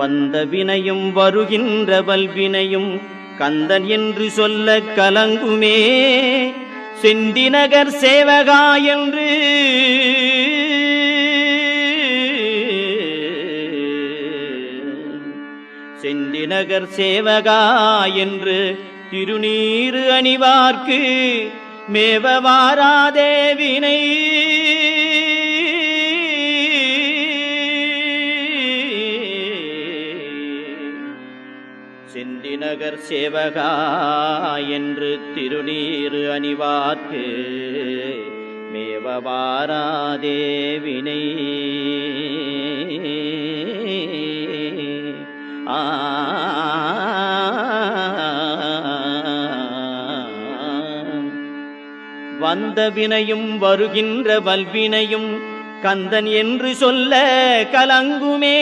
வந்த வினையும் வருகின்ற வல்வினையும் கந்தன் என்று சொல்ல கலங்குமே. செந்திநகர் சேவகா என்று செந்திநகர் சேவகா என்று திருநீறு அணிவார்க்கு மேவ வாராதே வினை. செந்திநகர் சேவகா என்று திருநீறு அணிவார்க்கு மேவ வாராதே வினை. வந்த வினையும் வருகின்ற வல்வினையும் கந்தன் என்று சொல்ல கலங்குமே.